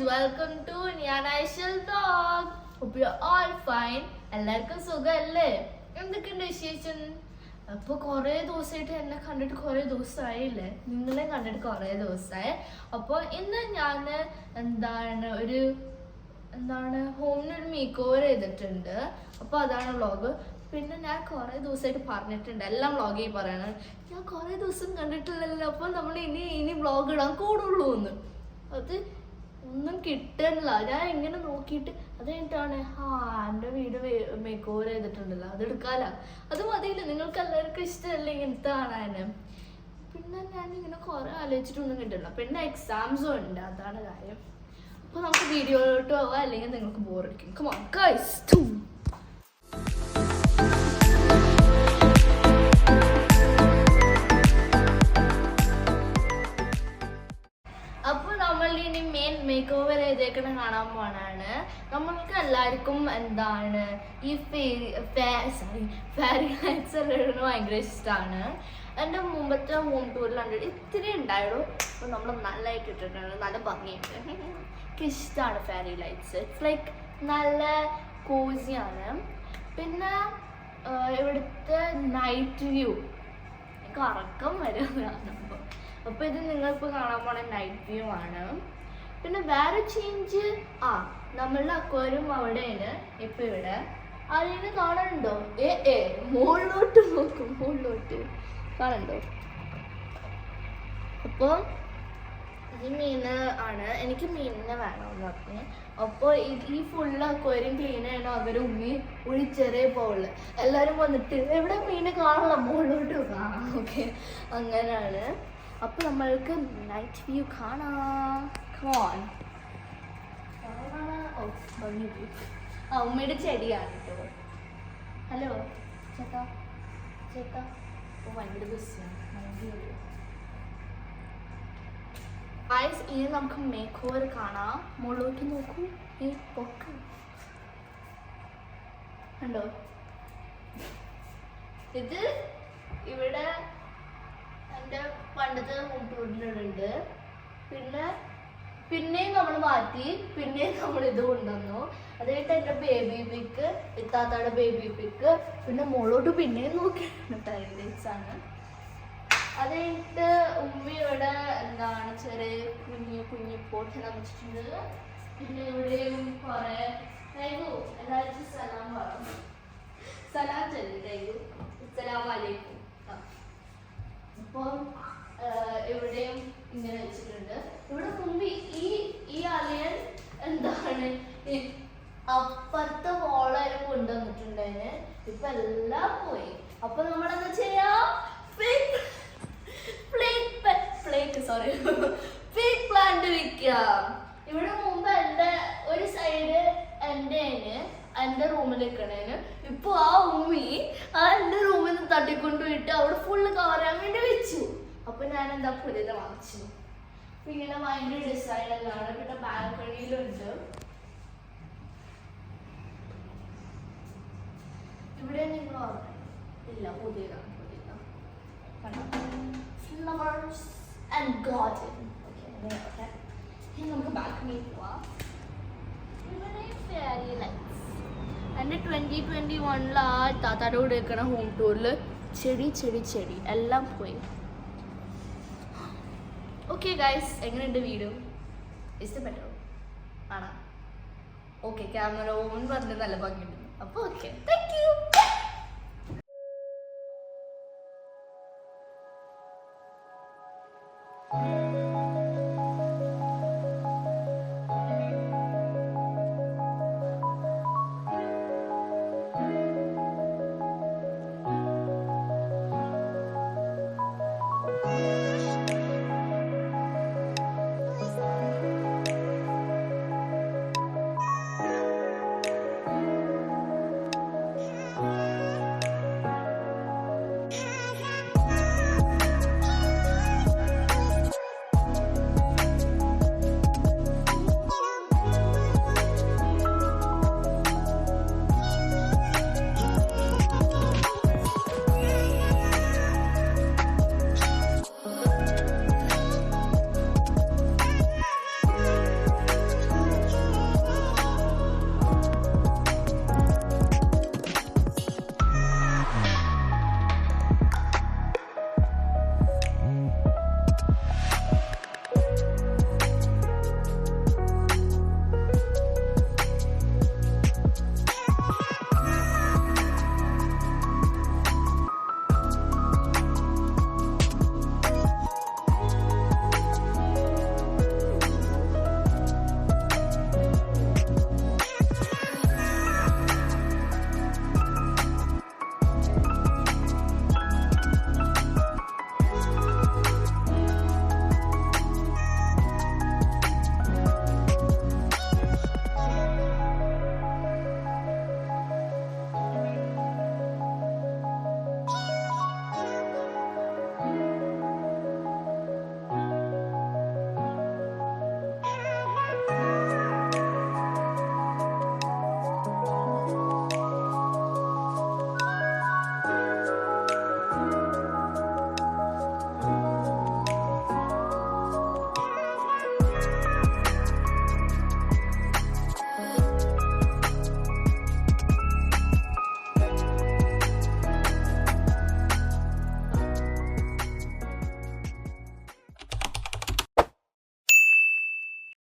Welcome to ഞാനാഴ്ചൽ talk. Hope you are all fine. എല്ലാവർക്കും സുഖമല്ലേ? എന്തൊക്കെയുണ്ട് വിശേഷം? അപ്പോൾ കുറേ ദിവസമായിട്ട് എന്നെ കണ്ടിട്ട് കുറേ ദിവസമായില്ലേ, നിങ്ങളെ കണ്ടിട്ട് കുറേ ദിവസമായി. അപ്പോൾ ഇന്ന് ഞാൻ ഹോമിനൊരു മേക്ക് ഓവർ ചെയ്തിട്ടുണ്ട്. അപ്പോൾ അതാണ് വ്ളോഗ്. പിന്നെ ഞാൻ കുറേ ദിവസമായിട്ട് പറഞ്ഞിട്ടുണ്ട്, എല്ലാം വ്ളോഗിൽ പറയണം, ഞാൻ കുറേ ദിവസം കണ്ടിട്ടില്ലല്ലോ, അപ്പോൾ നമ്മൾ ഇനി വ്ളോഗ് ഇടാൻ കൂടുള്ളൂ എന്ന്. അത് ഒന്നും കിട്ടണില്ല. ഞാൻ ഇങ്ങനെ നോക്കിയിട്ട് അത് കഴിഞ്ഞിട്ടാണ് എൻ്റെ വീട് മേക്ക് ഓവർ ചെയ്തിട്ടുണ്ടല്ലോ, അത് എടുക്കാല, അത് മതിയില്ല, നിങ്ങൾക്ക് എല്ലാവർക്കും ഇഷ്ടമല്ലേ ഇങ്ങനത്തെ കാണാൻ. പിന്നെ ഞാനിങ്ങനെ കുറേ ആലോചിച്ചിട്ടൊന്നും കിട്ടില്ല. പിന്നെ എക്സാംസും ഉണ്ട്, അതാണ് കാര്യം. അപ്പോൾ നമുക്ക് വീഡിയോയിലോട്ട് പോവാം, അല്ലെങ്കിൽ നിങ്ങൾക്ക് ബോറടിക്കും. Come on guys. Makeover ചെയ്തേക്കണ കാണാൻ പോണാണ്. നമ്മൾക്ക് എല്ലാവർക്കും ഈ ഫെയറി ലൈറ്റ്സ് എല്ലാം ഇടുന്നത് ഭയങ്കര ഇഷ്ടമാണ്. എൻ്റെ മുമ്പത്തെ ഹോം ടൂറിലുണ്ട്, ഇത്തിരി ഉണ്ടായുള്ളൂ. അപ്പോൾ നമ്മൾ നല്ലതായിട്ട് ഇട്ടിട്ടുണ്ട്, നല്ല ഭംഗിയുണ്ട്. എനിക്ക് ഇഷ്ടമാണ് ഫെയറി ലൈറ്റ്സ്. ഇറ്റ്സ് ലൈക്ക് നല്ല കോസിയാണ്. പിന്നെ ഇവിടുത്തെ നൈറ്റ് വ്യൂ എനിക്ക് ഉറക്കം വരും കാണുമ്പോൾ. അപ്പോൾ ഇത് നിങ്ങളിപ്പോൾ കാണാൻ പോണ നൈറ്റ് വ്യൂ ആണ്. പിന്നെ വേറെ ചേഞ്ച്, നമ്മളുടെ അക്വേറിയം അവിടെയാണ്. ഇപ്പം ഇവിടെ അതിന് കാണുന്നുണ്ടോ? മുകളിലോട്ട് നോക്കും, മുകളിലോട്ട് കാണുന്നുണ്ടോ? അപ്പോൾ ഈ മീന് ആണ്, എനിക്ക് മീനിനെ വേണമെന്ന് പറഞ്ഞു. അപ്പോൾ ഈ ഫുള്ള് അക്വേറിയം ക്ലീൻ ചെയ്യണം അവർ ഒരു ചെറിയ പോള്. എല്ലാവരും വന്നിട്ട് എവിടെ മീനെ കാണാം, മുകളിലോട്ട് കാണാം. ഓക്കെ, അങ്ങനെയാണ്. അപ്പോൾ നമ്മൾക്ക് നൈറ്റ് വ്യൂ കാണാം. ഉമ്മയുടെ ചെടിയാണ് കേട്ടോ. ഹലോ ചേട്ടാ, ചേട്ടാ ഭയങ്കര ബിസിയാണ്. ഇനി നമുക്ക് മേക്ക് ഓവർ കാണാം. മുകളിലോട്ട് നോക്കൂ, ഈ പൊക്ക് കണ്ടോ? ഇത് ഇവിടെ എൻ്റെ പണ്ടത്തെ ഹോം ടൂറിലുണ്ട്. പിന്നെയും നമ്മൾ മാറ്റി, പിന്നെയും നമ്മൾ ഇത് കൊണ്ടുവന്നു. അത് കഴിഞ്ഞിട്ട് എൻ്റെ ബേബി പിക്ക്, ഇത്താത്തയുടെ ബേബി പിക്ക്, പിന്നെ മുകളോട്ട് പിന്നെയും നോക്കിയാണ് പാരഡൈസാണ്. അത് കഴിഞ്ഞിട്ട് ഉമ്മയുടെ ചെറിയ കുഞ്ഞു പോട്ടെല്ലാം വെച്ചിട്ടുണ്ട്. പിന്നെ ഇവിടെയും കുറേ എല്ലാവർക്കും സലാം പറഞ്ഞു, സലാം ചൊല്ലി, അസ്സലാമു അലൈക്കും. അപ്പോൾ ഇവിടെയും ഇങ്ങനെ വെച്ചിട്ടുണ്ട്. ഇവിടെ മുമ്പ് ഈ അലിയൻ അപ്പുറത്തെ വോള് കൊണ്ടുവന്നിട്ടുണ്ടായിന്. ഇപ്പൊ എല്ലാം പോയി. അപ്പൊ നമ്മളെന്താ ചെയ്യാ, ഫേക്ക് പ്ലാന്റ് വെക്കാം. ഇവിടെ മുമ്പ് എൻ്റെ ഒരു സൈഡ് എൻ്റെ റൂമിൽ നിൽക്കണേന്. ഇപ്പൊ ആ ഉമ്മി എൻ്റെ റൂമിൽ നിന്ന് തട്ടിക്കൊണ്ടുപോയിട്ട് അവിടെ ഫുള്ള് കവർ ചെയ്യാൻ വേണ്ടി വെച്ചു. അപ്പൊ ഞാൻ എന്താ പുതിയത് വാങ്ങിച്ചു. അപ്പൊ ഇങ്ങനെ ഭയങ്കര ഡിസൈൻ എല്ലാം. പിന്നെ ബാൽക്കണിയിലുണ്ട്. ഇവിടെ നിങ്ങൾ ഇല്ല, പുതിയതാണ്. Flowers and garden. ഇനി നമുക്ക് ബാൽക്കണിയിൽ പോവാം. ഇവിടെ ഫെയറി ലൈറ്റ്സ്. എൻ്റെ 2021 താത്താടെ കൂടെ വെക്കണ ഹോം ടൂറിൽ ചെടി എല്ലാം പോയി. ഓക്കെ ഗൈസ്, എങ്ങനെയുണ്ട് വീഡിയോ? ഇഷ്ടപ്പെട്ടോ? ആണോ? ഓക്കെ, ക്യാമറ ഓൺ പറഞ്ഞ് നല്ല ഭംഗിയുണ്ട്. അപ്പോൾ ഓക്കെ, താങ്ക് യു.